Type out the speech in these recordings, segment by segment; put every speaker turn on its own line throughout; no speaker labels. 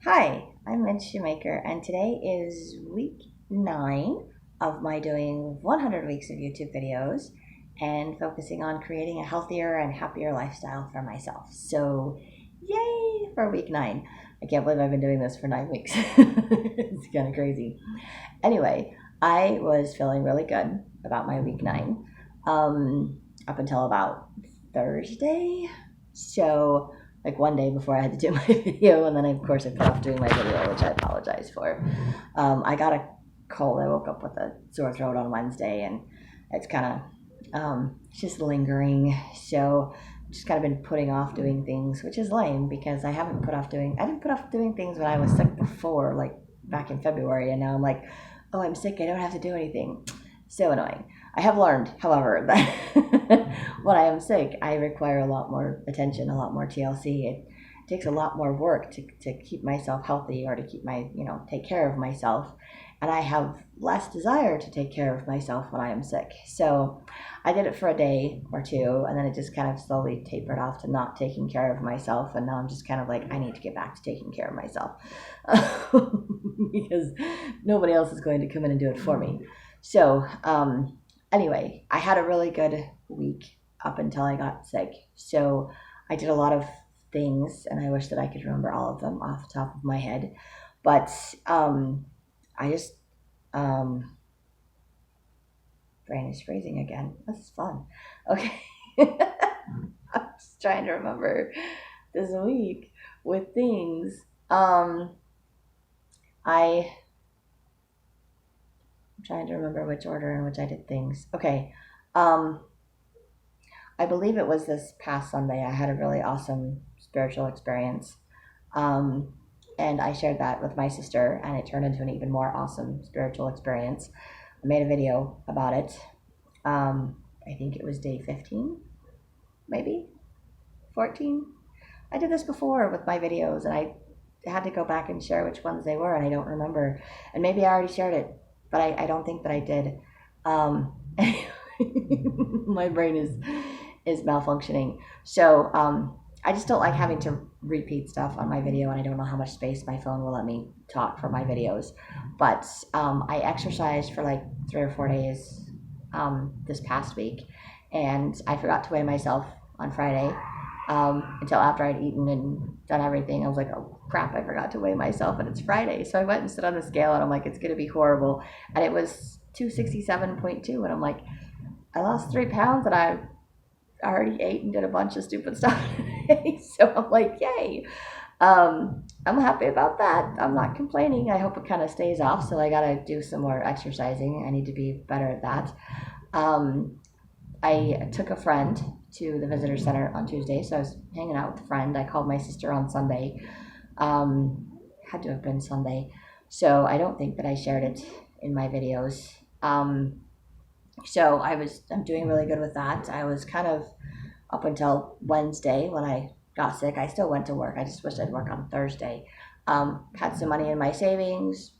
Hi, I'm Lynn Shoemaker, and today is week 9 of my doing 100 weeks of YouTube videos and focusing on creating a healthier and happier lifestyle for myself. So, yay for week 9. I can't believe I've been doing this for 9 weeks. It's kind of crazy. Anyway, I was feeling really good about my week 9 up until about Thursday. So, like one day before I had to do my video, and then of course I put off doing my video, which I apologize for. I got a cold. I woke up with a sore throat on Wednesday, and it's kind of just lingering. So I've just kind of been putting off doing things, which is lame because I didn't put off doing things when I was sick before, like back in February, and now I'm like, oh, I'm sick. I don't have to do anything. So annoying. I have learned, however, that when I am sick, I require a lot more attention, a lot more TLC. It takes a lot more work to keep myself healthy or to take care of myself. And I have less desire to take care of myself when I am sick. So I did it for a day or two, and then it just kind of slowly tapered off to not taking care of myself. And now I'm just kind of like, I need to get back to taking care of myself because nobody else is going to come in and do it for me. So, anyway, I had a really good week up until I got sick. So I did a lot of things, and I wish that I could remember all of them off the top of my head. But I just, brain is freezing again. This is fun. Okay. I'm just trying to remember this week with things. I'm trying to remember which order in which I did things. Okay. I believe it was this past Sunday. I had a really awesome spiritual experience. And I shared that with my sister, and it turned into an even more awesome spiritual experience. I made a video about it. I think it was day 15, maybe 14. I did this before with my videos, and I had to go back and share which ones they were, and I don't remember. And maybe I already shared it, but I don't think that I did. My brain is malfunctioning. So I just don't like having to repeat stuff on my video, and I don't know how much space my phone will let me talk for my videos. But I exercised for like 3 or 4 days this past week, and I forgot to weigh myself on Friday until after I'd eaten and done everything. I was like, oh crap, I forgot to weigh myself, and it's Friday. So I went and stood on the scale, and I'm like, it's going to be horrible. And it was 267.2, and I'm like, I lost 3 pounds, and I already ate and did a bunch of stupid stuff today. So I'm like, yay. I'm happy about that. I'm not complaining. I hope it kind of stays off. So I got to do some more exercising. I need to be better at that. I took a friend to the visitor center on Tuesday. So I was hanging out with a friend. I called my sister on Sunday. Had to have been Sunday. So I don't think that I shared it in my videos. So I'm doing really good with that. I was kind of up until Wednesday when I got sick. I still went to work. I just wish I'd work on Thursday. Had some money in my savings,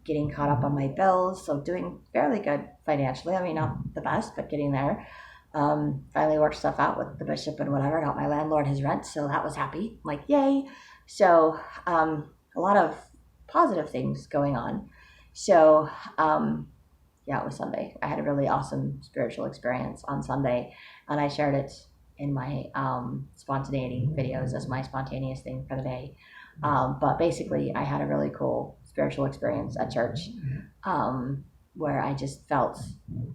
getting caught up on my bills. So doing fairly good financially. I mean, not the best, but getting there. Finally worked stuff out with the bishop and whatever. Got my landlord his rent. So that was happy. I'm like, yay. So a lot of positive things going on. So yeah, it was Sunday. I had a really awesome spiritual experience on Sunday, and I shared it in my spontaneity videos as my spontaneous thing for the day. But basically, I had a really cool spiritual experience at church where I just felt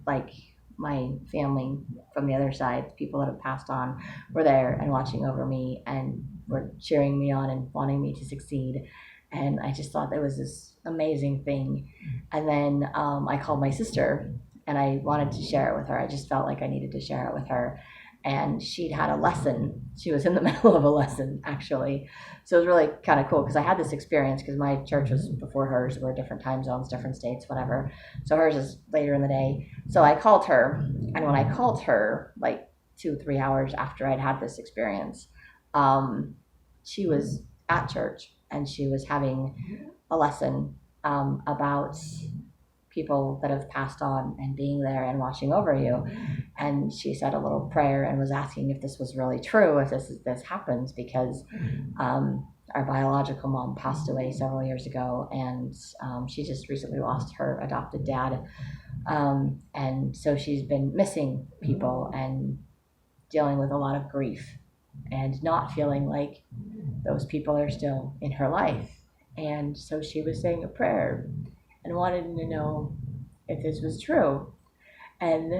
like my family from the other side, the people that have passed on, were there and watching over me and were cheering me on and wanting me to succeed. And I just thought that was this amazing thing. And then I called my sister, and I wanted to share it with her. I just felt like I needed to share it with her. And she'd had a lesson. She was in the middle of a lesson, actually. So it was really kind of cool because I had this experience because my church was before hers. We're different time zones, different states, whatever. So hers is later in the day. So I called her. And when I called her, like 2-3 hours after I'd had this experience, she was at church, and she was having a lesson about people that have passed on and being there and watching over you. And she said a little prayer and was asking if this was really true, if this happens, because our biological mom passed away several years ago, and she just recently lost her adopted dad. And so she's been missing people and dealing with a lot of grief and not feeling like those people are still in her life. And so she was saying a prayer and wanted to know if this was true. And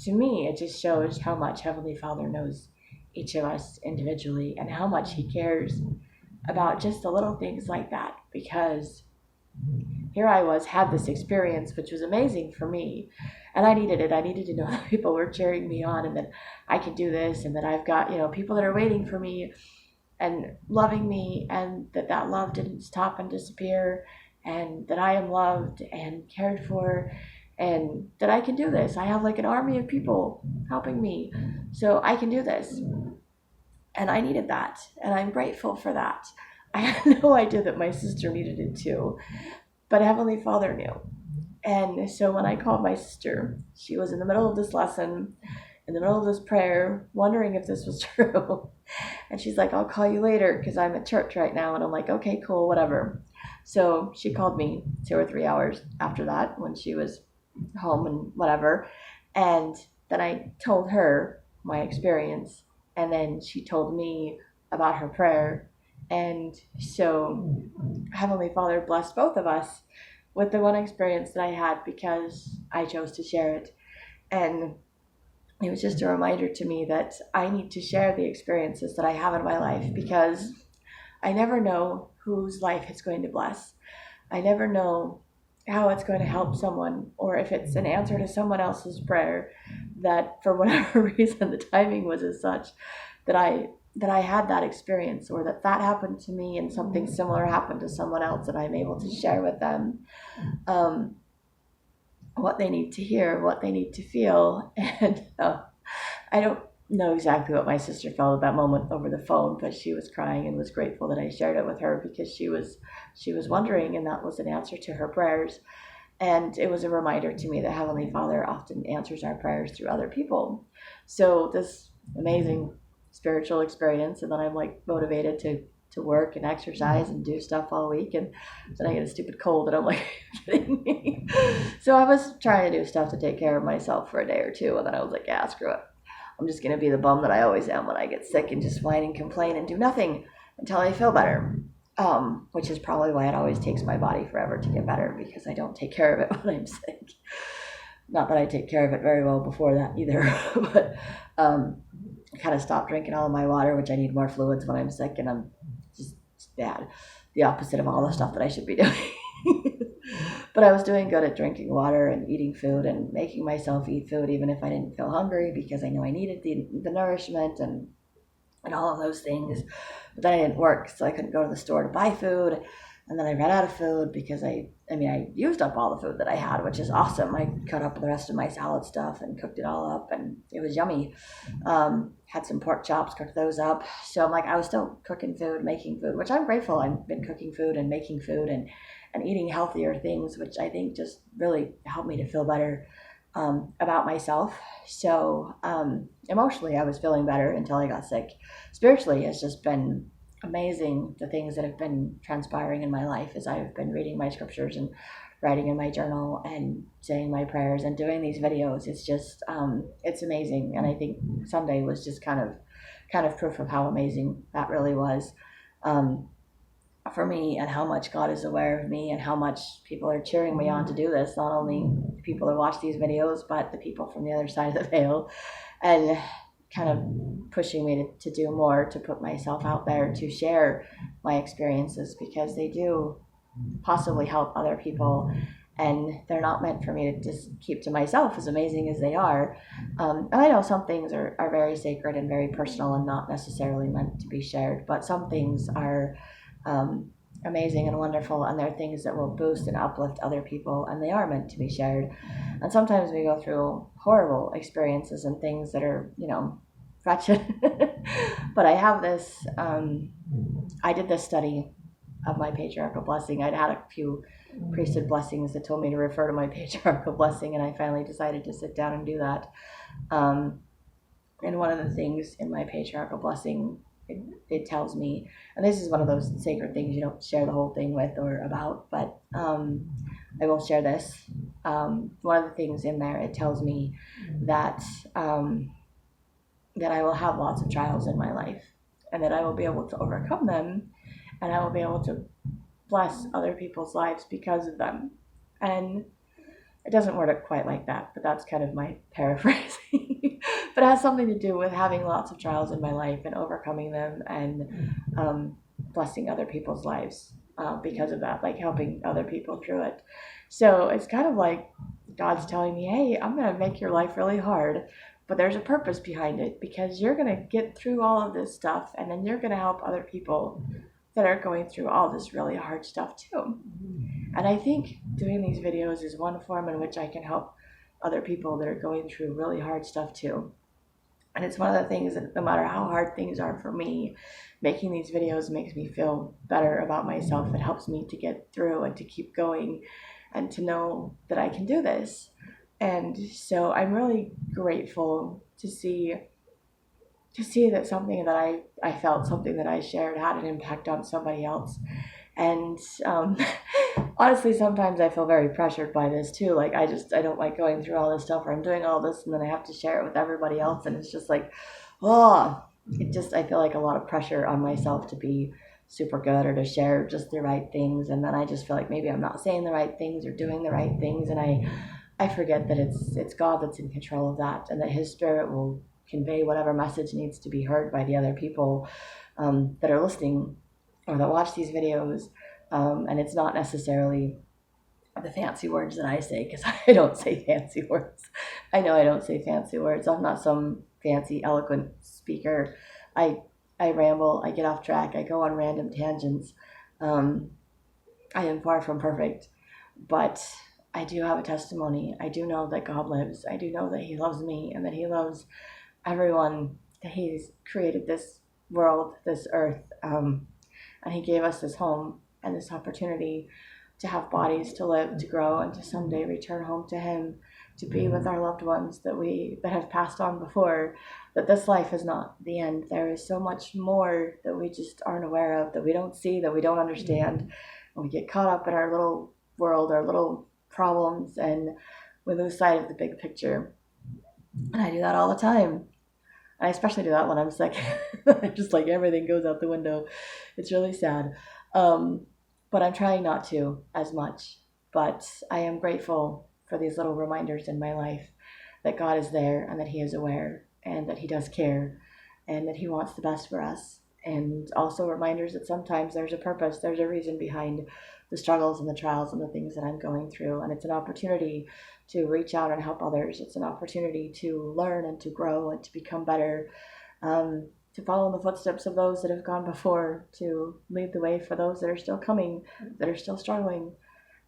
to me, it just shows how much Heavenly Father knows each of us individually and how much He cares about just the little things like that. Because here I was, had this experience, which was amazing for me, and I needed it. I needed to know that people were cheering me on and that I could do this and that I've got, people that are waiting for me and loving me, and that love didn't stop and disappear, and that I am loved and cared for, and that I can do this. I have like an army of people helping me, so I can do this. And I needed that, and I'm grateful for that. I had no idea that my sister needed it too, but Heavenly Father knew. And so when I called my sister, she was in the middle of this lesson, in the middle of this prayer, wondering if this was true. And she's like, I'll call you later because I'm at church right now. And I'm like, okay, cool, whatever. So she called me 2 or 3 hours after that when she was home and whatever. And then I told her my experience. And then she told me about her prayer. And so Heavenly Father blessed both of us with the one experience that I had because I chose to share it. And it was just a reminder to me that I need to share the experiences that I have in my life because I never know whose life it's going to bless. I never know how it's going to help someone, or if it's an answer to someone else's prayer that for whatever reason the timing was as such that I had that experience, or that happened to me and something similar happened to someone else, and I'm able to share with them what they need to hear, what they need to feel. And I don't know exactly what my sister felt at that moment over the phone, but she was crying and was grateful that I shared it with her because she was wondering, and that was an answer to her prayers. And it was a reminder to me that Heavenly Father often answers our prayers through other people. So this amazing spiritual experience, and then I'm like motivated to work and exercise and do stuff all week, and then I get a stupid cold and I'm like, kidding me? So I was trying to do stuff to take care of myself for a day or two, and then I was like, yeah, screw it. I'm just going to be the bum that I always am when I get sick and just whine and complain and do nothing until I feel better, which is probably why it always takes my body forever to get better, because I don't take care of it when I'm sick. Not that I take care of it very well before that either, but I kind of stopped drinking all of my water, which I need more fluids when I'm sick, and I'm just bad. The opposite of all the stuff that I should be doing. But I was doing good at drinking water and eating food and making myself eat food even if I didn't feel hungry, because I knew I needed the nourishment and all of those things. But then I didn't work, so I couldn't go to the store to buy food. And then I ran out of food because I used up all the food that I had, which is awesome. I cut up the rest of my salad stuff and cooked it all up, and it was yummy. Had some pork chops, cooked those up. So I'm like, I was still cooking food, making food, which I'm grateful. I've been cooking food and making food and eating healthier things, which I think just really helped me to feel better about myself. So emotionally, I was feeling better until I got sick. Spiritually, it's just been amazing, the things that have been transpiring in my life as I've been reading my scriptures and writing in my journal and saying my prayers and doing these videos. It's just it's amazing. And I think Sunday was just kind of proof of how amazing that really was for me, and how much God is aware of me and how much people are cheering me on to do this. Not only the people who watch these videos, but the people from the other side of the veil, and kind of pushing me to do more, to put myself out there, to share my experiences, because they do possibly help other people, and they're not meant for me to just keep to myself, as amazing as they are. And I know some things are very sacred and very personal and not necessarily meant to be shared, but some things are amazing and wonderful, and they're things that will boost and uplift other people, and they are meant to be shared. And sometimes we go through horrible experiences and things that are, wretched. But I have this, I did this study of my patriarchal blessing. I'd had a few priesthood blessings that told me to refer to my patriarchal blessing, and I finally decided to sit down and do that. And one of the things in my patriarchal blessing it tells me, and this is one of those sacred things you don't share the whole thing with or about, but I will share this. One of the things in there, it tells me that that I will have lots of trials in my life, and that I will be able to overcome them, and I will be able to bless other people's lives because of them. And it doesn't word it quite like that, but that's kind of my paraphrasing. But it has something to do with having lots of trials in my life and overcoming them, and blessing other people's lives because of that, like helping other people through it. So it's kind of like God's telling me, hey, I'm going to make your life really hard, but there's a purpose behind it, because you're going to get through all of this stuff, and then you're going to help other people that are going through all this really hard stuff too. And I think doing these videos is one form in which I can help other people that are going through really hard stuff too. And it's one of the things that no matter how hard things are for me, making these videos makes me feel better about myself. It helps me to get through and to keep going and to know that I can do this. And so I'm really grateful to see that something that I felt, something that I shared, had an impact on somebody else. And honestly, sometimes I feel very pressured by this too. Like I don't like going through all this stuff, or I'm doing all this and then I have to share it with everybody else, and it's just like, I feel like a lot of pressure on myself to be super good or to share just the right things, and then I just feel like maybe I'm not saying the right things or doing the right things, and I forget that it's God that's in control of that, and that His Spirit will convey whatever message needs to be heard by the other people that are listening or that watch these videos. And it's not necessarily the fancy words that I say, because I don't say fancy words. I know I don't say fancy words. I'm not some fancy, eloquent speaker. I ramble, I get off track, I go on random tangents. I am far from perfect, but I do have a testimony. I do know that God lives. I do know that He loves me, and that He loves everyone, that He's created this world, this earth, and He gave us this home and this opportunity to have bodies, to live, to grow, and to someday return home to Him, to be with our loved ones that have passed on before. That this life is not the end. There is so much more that we just aren't aware of, that we don't see, that we don't understand. And we get caught up in our little world, our little problems, and we lose sight of the big picture. And I do that all the time. I especially do that when I'm sick. Just like everything goes out the window. It's really sad. But I'm trying not to as much. But I am grateful for these little reminders in my life that God is there, and that He is aware, and that He does care, and that He wants the best for us. And also reminders that sometimes there's a purpose, there's a reason behind the struggles and the trials and the things that I'm going through. And it's an opportunity to reach out and help others. It's an opportunity to learn and to grow and to become better, to follow in the footsteps of those that have gone before, to lead the way for those that are still coming, that are still struggling,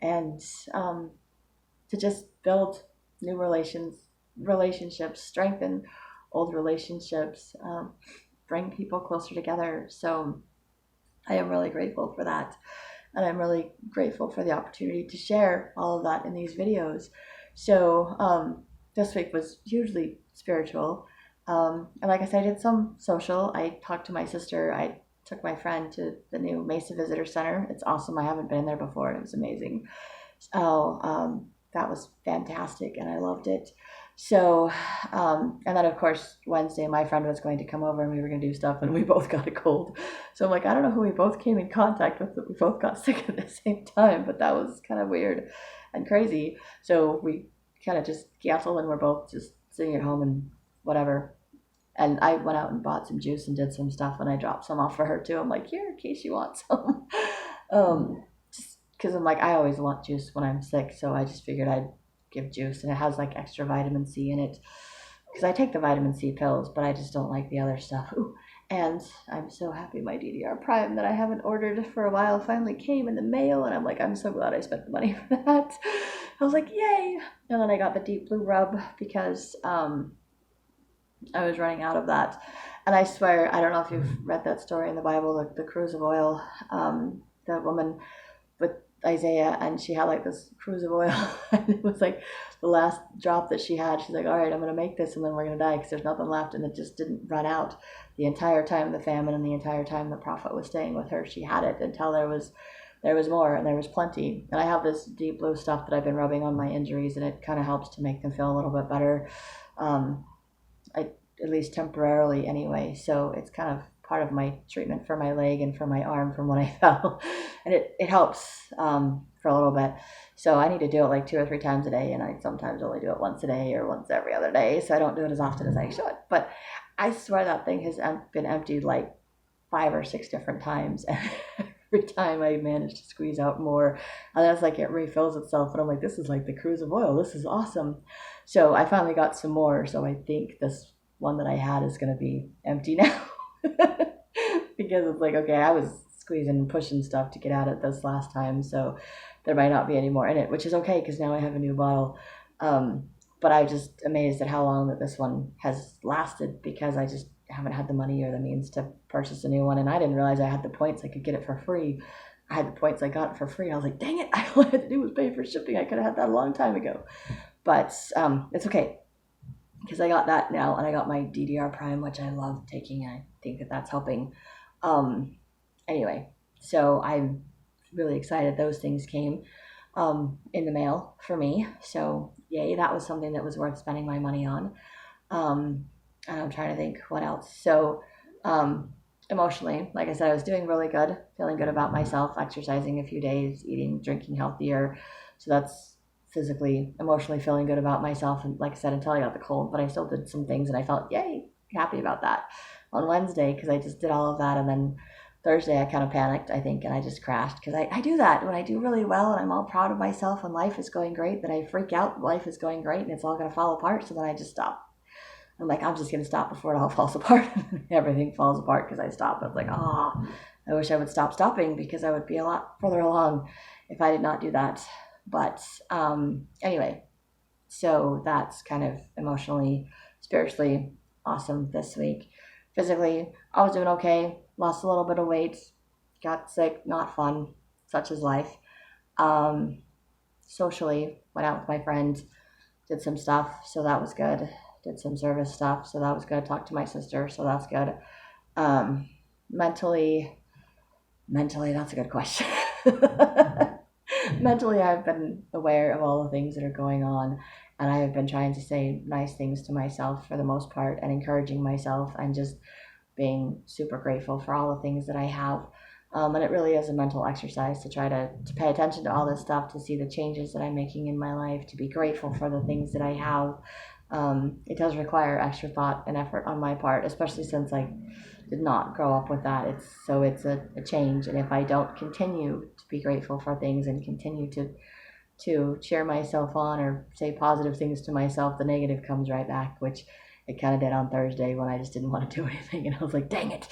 and to just build new relationships, strengthen old relationships, bring people closer together. So I am really grateful for that. And I'm really grateful for the opportunity to share all of that in these videos. So this week was hugely spiritual. And like I said, I did some social. I talked to my sister. I took my friend to the new Mesa Visitor Center. It's awesome. I haven't been there before, and it was amazing. So that was fantastic, and I loved it. So, and then of course, Wednesday, my friend was going to come over and we were going to do stuff, and we both got a cold. So I'm like, I don't know who we both came in contact with, but we both got sick at the same time, but that was kind of weird and crazy. So we kind of just canceled, and we're both just sitting at home and whatever. And I went out and bought some juice and did some stuff, and I dropped some off for her too. I'm like, here, in case you want some. Just because I'm like, I always want juice when I'm sick, so I just figured I'd give juice, and it has like extra vitamin C in it, because I take the vitamin C pills, but I just don't like the other stuff. Ooh. And I'm so happy my DDR Prime that I haven't ordered for a while finally came in the mail, and I'm like, I'm so glad I spent the money for that. I was like, yay. And then I got the Deep Blue Rub because I was running out of that. And I swear, I don't know if you've read that story in the Bible, the cruise of oil, the woman with Isaiah, and she had like this cruise of oil, and it was like the last drop that she had. She's like, all right, I'm gonna make this, and then we're gonna die because there's nothing left, and it just didn't run out. the entire time the famine and the entire time the prophet was staying with her, she had it until there was more, and there was plenty. And I have this deep blue stuff that I've been rubbing on my injuries, and it kind of helps to make them feel a little bit better, um, at least temporarily anyway. So it's kind of part of my treatment for my leg and for my arm from when I fell, and it helps for a little bit. So I need to do it like 2 or 3 times a day, and I sometimes only do it once a day or once every other day, so I don't do it as often as I should. But I swear that thing has been emptied like 5 or 6 different times. Every time I manage to squeeze out more, and then it's like it refills itself, and I'm like, this is like the cruise of oil. This is awesome. So I finally got some more, so I think this one that I had is going to be empty now. Because it's like, okay, I was squeezing and pushing stuff to get at it this last time, so there might not be any more in it, which is okay because now I have a new bottle. But I'm just amazed at how long that this one has lasted, because I just haven't had the money or the means to purchase a new one, and I didn't realize I had the points. I could get it for free. I had the points, I got it for free. I was like, dang it, all I had to do was pay for shipping. I could have had that a long time ago. But it's okay, because I got that now, and I got my DDR Prime, which I love taking, and I think that that's helping. Anyway, so I'm really excited those things came in the mail for me. So yay, that was something that was worth spending my money on. And I'm trying to think what else. So emotionally, like I said, I was doing really good, feeling good about myself, exercising a few days, eating, drinking healthier. So that's physically, emotionally feeling good about myself. And like I said, until I got the cold, but I still did some things, and I felt yay, happy about that on Wednesday, because I just did all of that. And then Thursday I kind of panicked, I think, and I just crashed, because I do that when I do really well and I'm all proud of myself and life is going great, that I freak out, life is going great and it's all going to fall apart. So then I just stop. I'm like, I'm just going to stop before it all falls apart. Everything falls apart because I stop. I was like, oh, I wish I would stop stopping, because I would be a lot further along if I did not do that. But anyway, so that's kind of emotionally, spiritually awesome this week. Physically, I was doing okay. Lost a little bit of weight. Got sick. Not fun. Such is life. Socially, went out with my friend. Did some stuff, so that was good. Did some service stuff, so that was good. Talked to my sister, so that's good. Mentally, that's a good question. Mentally, I've been aware of all the things that are going on, and I have been trying to say nice things to myself for the most part, and encouraging myself, and just being super grateful for all the things that I have. And it really is a mental exercise to try to pay attention to all this stuff, to see the changes that I'm making in my life, to be grateful for the things that I have. It does require extra thought and effort on my part, especially since I did not grow up with that. It's a change, and if I don't continue to be grateful for things and continue to cheer myself on or say positive things to myself, the negative comes right back, which it kind of did on Thursday when I just didn't want to do anything, and I was like, dang it,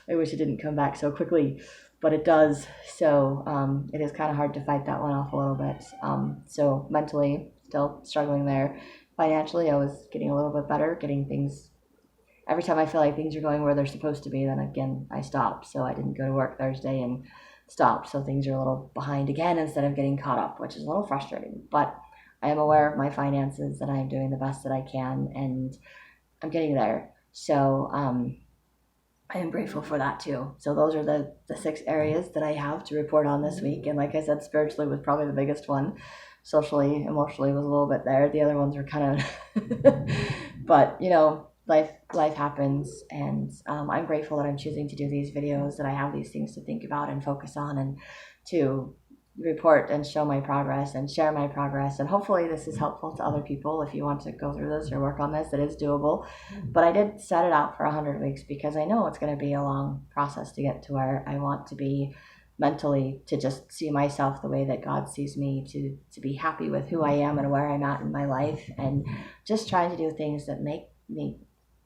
I wish it didn't come back so quickly, but it does. So it is kind of hard to fight that one off a little bit. So mentally, still struggling there. Financially, I was getting a little bit better, getting things. Every time I feel like things are going where they're supposed to be, then again, I stop. So I didn't go to work Thursday and stopped. So things are a little behind again instead of getting caught up, which is a little frustrating. But I am aware of my finances, and I'm doing the best that I can, and I'm getting there. So I am grateful for that too. So those are the 6 areas that I have to report on this week. And like I said, spiritually was probably the biggest one. Socially, emotionally was a little bit there. The other ones were kind of, but life happens, and I'm grateful that I'm choosing to do these videos, that I have these things to think about and focus on, and to report and show my progress and share my progress. And hopefully this is helpful to other people. If you want to go through this or work on this, it is doable. But I did set it out for 100 weeks because I know it's going to be a long process to get to where I want to be mentally, to just see myself the way that God sees me, to be happy with who I am and where I'm at in my life, and just trying to do things that make me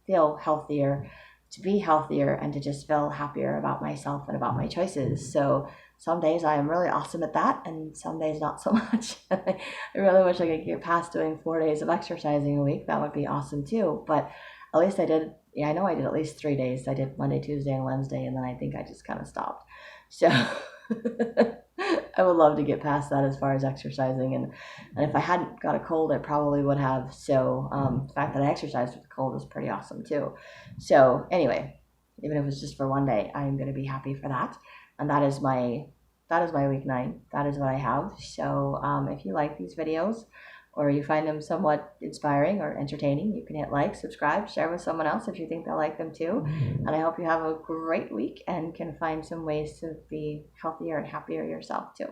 feel healthier, to be healthier, and to just feel happier about myself and about my choices. So some days I am really awesome at that, and some days not so much. I really wish I could get past doing 4 days of exercising a week. That would be awesome too. But at least I did. Yeah, I know I did at least 3 days. I did Monday, Tuesday, and Wednesday, and then I think I just kind of stopped. So I would love to get past that as far as exercising, and if I hadn't got a cold, I probably would have. So the fact that I exercised with a cold is pretty awesome too. So anyway, even if it's just for one day, I'm going to be happy for that. And that is my week 9. That is what I have. So if you like these videos, or you find them somewhat inspiring or entertaining, you can hit like, subscribe, share with someone else if you think they'll like them too. And I hope you have a great week and can find some ways to be healthier and happier yourself too.